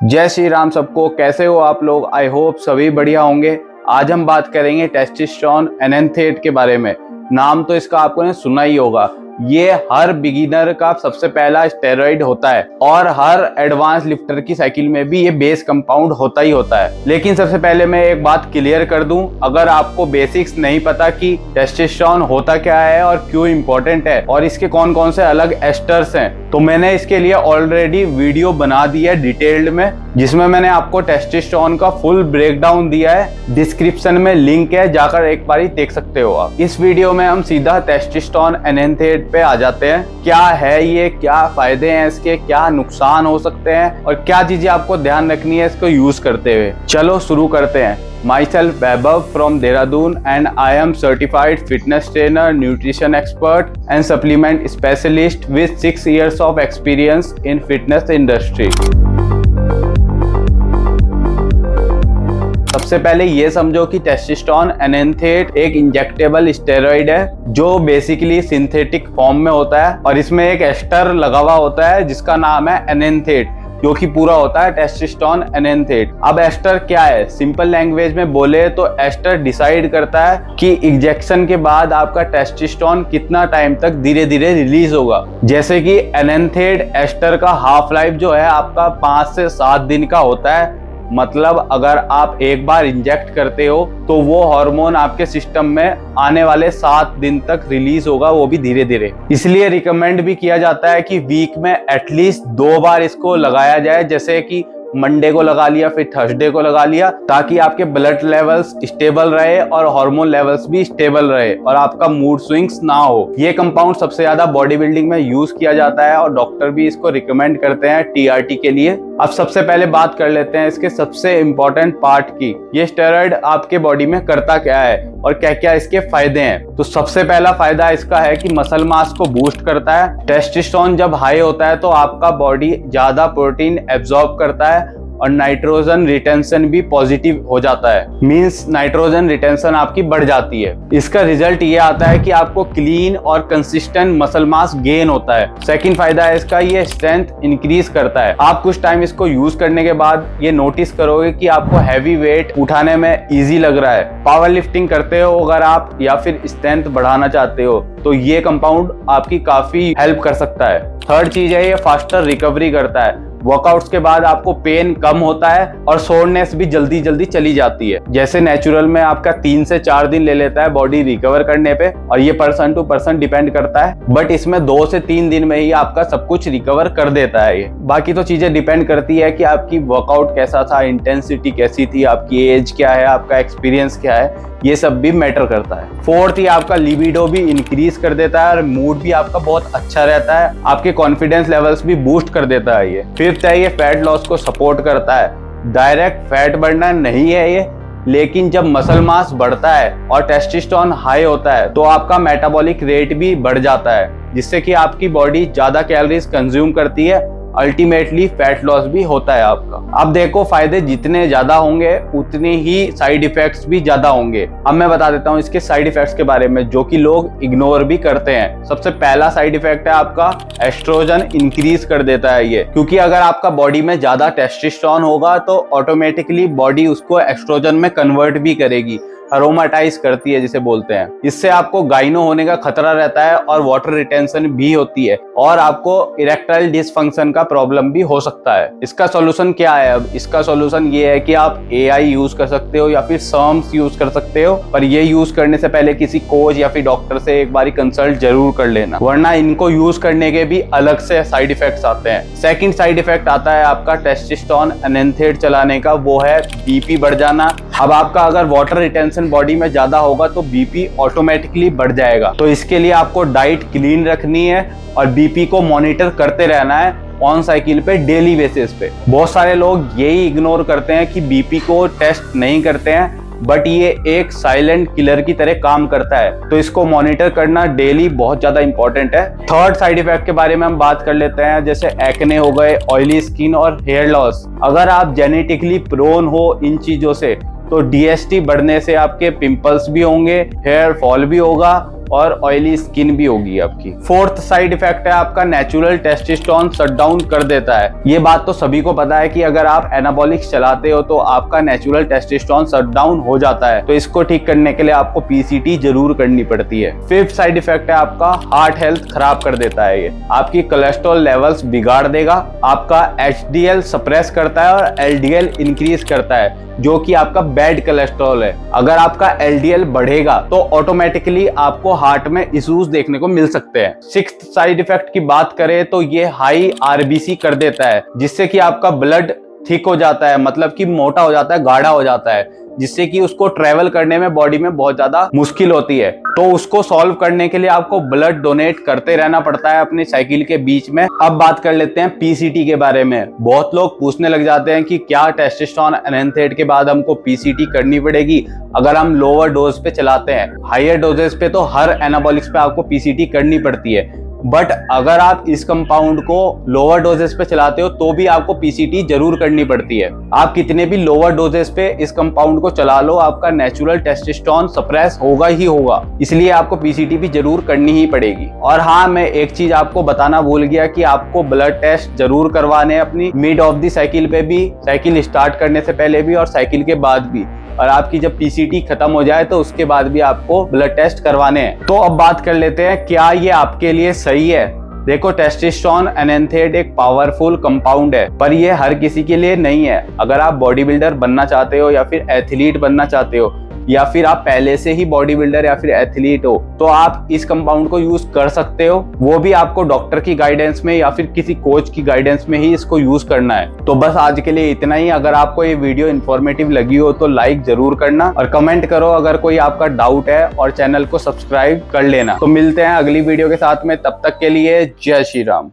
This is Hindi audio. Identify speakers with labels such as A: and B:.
A: जय श्री राम सबको। कैसे हो आप लोग? आई होप सभी बढ़िया होंगे। आज हम बात करेंगे टेस्टोस्टेरोन एनेंथेट के बारे में। नाम तो इसका आपने सुना ही होगा। ये हर बिगिनर का सबसे पहला स्टेरॉइड होता है और हर एडवांस लिफ्टर की साइकिल में भी ये बेस कंपाउंड होता ही होता है। लेकिन सबसे पहले मैं एक बात क्लियर कर दूं, अगर आपको बेसिक्स नहीं पता कि टेस्टोस्टेरोन होता क्या है और क्यों इंपॉर्टेंट है और इसके कौन कौन से अलग एस्टर्स हैं, तो मैंने इसके लिए ऑलरेडी वीडियो बना दी है डिटेल्ड में, जिसमें मैंने आपको टेस्टोस्टेरोन का फुल ब्रेकडाउन दिया है। डिस्क्रिप्शन में लिंक है, जाकर एक बार देख सकते हो आप। इस वीडियो में हम सीधा टेस्टोस्टेरोन एनेंथेट पे आ जाते हैं। क्या है ये, क्या फायदे हैं इसके, क्या नुकसान हो सकते हैं और क्या चीजें आपको ध्यान रखनी है इसको यूज करते हुए। चलो शुरू करते हैं। Myself Vaibhav from Dehradun and I am certified fitness trainer, nutrition expert and supplement specialist with 6 years of experience in fitness industry. सबसे पहले ये समझो कि टेस्टोस्टेरोन एनेंथेट एक इंजेक्टेबल स्टेरॉइड है जो बेसिकली सिंथेटिक फॉर्म में होता है और इसमें एक एस्टर लगा हुआ होता है जिसका नाम है एनेंथेट, जो कि पूरा होता है टेस्टोस्टेरोन एनेंथेट। अब एस्टर क्या है? सिंपल लैंग्वेज में बोले तो एस्टर डिसाइड करता है कि इंजेक्शन के बाद आपका टेस्टोस्टेरोन कितना टाइम तक धीरे धीरे रिलीज होगा। जैसे कि एनेंथेट एस्टर का हाफ लाइफ जो है आपका 5 से 7 दिन का होता है। मतलब अगर आप एक बार इंजेक्ट करते हो तो वो हार्मोन आपके सिस्टम में आने वाले 7 दिन तक रिलीज होगा, वो भी धीरे धीरे। इसलिए रिकमेंड भी किया जाता है कि वीक में एटलीस्ट 2 बार इसको लगाया जाए, जैसे कि मंडे को लगा लिया फिर थर्सडे को लगा लिया, ताकि आपके ब्लड लेवल्स स्टेबल रहे और हार्मोन लेवल्स भी स्टेबल रहे और आपका मूड स्विंग्स ना हो। ये कंपाउंड सबसे ज्यादा बॉडी बिल्डिंग में यूज किया जाता है और डॉक्टर भी इसको रिकमेंड करते हैं टीआरटी के लिए। अब सबसे पहले बात कर लेते हैं इसके सबसे इंपॉर्टेंट पार्ट की। ये स्टेरॉइड आपके बॉडी में करता क्या है और क्या क्या इसके फायदे हैं। तो सबसे पहला फायदा इसका है कि मसल मास को बूस्ट करता है। टेस्टोस्टेरोन जब हाई होता है तो आपका बॉडी ज्यादा प्रोटीन एब्जॉर्ब करता है और नाइट्रोजन रिटेंशन भी पॉजिटिव हो जाता है। मींस नाइट्रोजन रिटेंशन आपकी बढ़ जाती है। इसका रिजल्ट ये आता है कि आपको क्लीन और कंसिस्टेंट मसल मास गेन होता है। सेकंड फायदा है इसका, ये स्ट्रेंथ इंक्रीज करता है। आप कुछ टाइम इसको यूज करने के बाद ये नोटिस करोगे कि आपको हैवी वेट उठाने में इजी लग रहा है। पावर लिफ्टिंग करते हो अगर आप या फिर स्ट्रेंथ बढ़ाना चाहते हो तो ये कंपाउंड आपकी काफी हेल्प कर सकता है। थर्ड चीज है, ये फास्टर रिकवरी करता है। वर्कआउट्स के बाद आपको पेन कम होता है और सोरनेस भी जल्दी जल्दी चली जाती है। जैसे नेचुरल में आपका 3 से 4 दिन ले लेता है बॉडी रिकवर करने पे, और ये पर्सन टू पर्सन डिपेंड करता है, बट इसमें 2 से 3 दिन में ही आपका सब कुछ रिकवर कर देता है ये। बाकी तो चीजें डिपेंड करती है कि आपकी वर्कआउट कैसा था, इंटेंसिटी कैसी थी, आपकी एज क्या है, आपका एक्सपीरियंस क्या है, ये सब भी मैटर करता है। फोर्थ, ये आपका लिबिडो भी इंक्रीज कर देता है और मूड भी आपका बहुत अच्छा रहता है। आपके कॉन्फिडेंस लेवल्स भी बूस्ट कर देता है ये। फिफ्थ है, ये फैट लॉस को सपोर्ट करता है। डायरेक्ट फैट बढ़ना नहीं है ये, लेकिन जब मसल मास बढ़ता है और टेस्टोस्टेरोन हाई होता है तो आपका मेटाबॉलिक रेट भी बढ़ जाता है, जिससे कि आपकी बॉडी ज्यादा कैलोरीज कंज्यूम करती है। अल्टीमेटली फैट लॉस भी होता है आपका। अब देखो, फायदे जितने ज्यादा होंगे उतने ही साइड इफेक्ट्स भी ज्यादा होंगे। अब मैं बता देता हूँ इसके साइड इफेक्ट्स के बारे में, जो कि लोग इग्नोर भी करते हैं। सबसे पहला साइड इफेक्ट है आपका एस्ट्रोजन इंक्रीज कर देता है ये, क्योंकि अगर आपका बॉडी में ज्यादा टेस्टोस्टेरोन होगा तो ऑटोमेटिकली बॉडी उसको एस्ट्रोजन में कन्वर्ट भी करेगी, अरोमाटाइज करती है जिसे बोलते हैं। इससे आपको गाइनो होने का खतरा रहता है और वाटर रिटेंशन भी होती है और आपको इरेक्टाइल डिसफंक्शन का प्रॉब्लम भी हो सकता है। इसका सॉल्यूशन क्या है? अब इसका सॉल्यूशन ये है कि आप एआई यूज कर सकते हो या फिर सर्म्स यूज कर सकते हो, पर ये यूज करने से पहले किसी कोच या फिर डॉक्टर से एक बार कंसल्ट जरूर कर लेना, वरना इनको यूज करने के भी अलग से साइड इफेक्ट्स आते हैं। सेकंड साइड इफेक्ट आता है आपका टेस्टोस्टेरोन एनेंथेट चलाने का, वो है बीपी बढ़ जाना। अब आपका अगर वाटर रिटेंशन बॉडी में ज्यादा होगा तो बीपी ऑटोमेटिकली बढ़ जाएगा। तो इसके लिए आपको डाइट क्लीन रखनी है और बीपी को मॉनिटर करते रहना है ऑन साइकिल पे, डेली बेसिस पे। बहुत सारे लोग यही इग्नोर करते हैं कि बीपी को टेस्ट नहीं करते हैं, बट ये एक साइलेंट किलर की तरह काम करता है, तो इसको मॉनिटर करना डेली बहुत ज्यादा इंपॉर्टेंट है। थर्ड साइड इफेक्ट के बारे में हम बात कर लेते हैं, जैसे एक्ने हो गए, ऑयली स्किन और हेयर लॉस। अगर आप जेनेटिकली प्रोन हो इन चीजों से तो डीएसटी बढ़ने से आपके पिंपल्स भी होंगे, हेयर फॉल भी होगा और ऑयली स्किन भी होगी आपकी। फोर्थ साइड इफेक्ट है आपका नेचुरल टेस्टोस्टेरोन शट डाउन कर देता है। ये बात तो सभी को पता है कि अगर आप एनाबॉलिक्स चलाते हो तो आपका नेचुरल टेस्टोस्टेरोन शट डाउन हो जाता है, तो इसको ठीक करने के लिए आपको पीसीटी जरूर करनी पड़ती है। फिफ्थ साइड इफेक्ट है आपका हार्ट हेल्थ खराब कर देता है। ये आपकी कोलेस्ट्रॉल लेवल्स बिगाड़ देगा, आपका एचडीएल सप्रेस करता है और एलडीएल इंक्रीज करता है, जो कि आपका बैड कोलेस्ट्रॉल है। अगर आपका एलडीएल बढ़ेगा तो ऑटोमेटिकली आपको हार्ट में इश्यूज देखने को मिल सकते हैं। सिक्स्थ साइड इफेक्ट की बात करें तो ये हाई आरबीसी कर देता है, जिससे कि आपका ब्लड थिक हो जाता है, मतलब कि मोटा हो जाता है, गाढ़ा हो जाता है, जिससे कि उसको ट्रेवल करने में बॉडी में बहुत ज्यादा मुश्किल होती है। तो उसको सॉल्व करने के लिए आपको ब्लड डोनेट करते रहना पड़ता है अपनी साइकिल के बीच में। अब बात कर लेते हैं पीसीटी के बारे में। बहुत लोग पूछने लग जाते हैं कि क्या टेस्टोस्टेरोन एनेंथेट के बाद हमको पीसीटी करनी पड़ेगी अगर हम लोअर डोज पे चलाते हैं। हायर डोजेस पे तो हर एनाबॉलिक्स पे आपको पीसीटी करनी पड़ती है, बट अगर आप इस कंपाउंड को लोअर डोजेस पे चलाते हो तो भी आपको पीसीटी जरूर करनी पड़ती है। आप कितने भी लोअर डोजेस पे इस कंपाउंड को चला लो, आपका नेचुरल टेस्टोस्टेरोन सप्रेस होगा ही होगा, इसलिए आपको पीसीटी भी जरूर करनी ही पड़ेगी। और हाँ, मैं एक चीज आपको बताना भूल गया कि आपको ब्लड टेस्ट जरूर करवाने अपनी मिड ऑफ द साइकिल पे भी, साइकिल स्टार्ट करने से पहले भी और साइकिल के बाद भी। और आपकी जब पीसीटी खत्म हो जाए तो उसके बाद भी आपको ब्लड टेस्ट करवाने हैं। तो अब बात कर लेते हैं क्या ये आपके लिए सही है। देखो, टेस्टोस्टेरोन एनेंथेट एक पावरफुल कंपाउंड है, पर ये हर किसी के लिए नहीं है। अगर आप बॉडी बिल्डर बनना चाहते हो या फिर एथलीट बनना चाहते हो, या फिर आप पहले से ही बॉडी बिल्डर या फिर एथलीट हो, तो आप इस कंपाउंड को यूज कर सकते हो। वो भी आपको डॉक्टर की गाइडेंस में या फिर किसी कोच की गाइडेंस में ही इसको यूज करना है। तो बस आज के लिए इतना ही। अगर आपको ये वीडियो इन्फॉर्मेटिव लगी हो तो लाइक जरूर करना और कमेंट करो अगर कोई आपका डाउट है, और चैनल को सब्सक्राइब कर लेना। तो मिलते हैं अगली वीडियो के साथ में, तब तक के लिए जय श्री राम।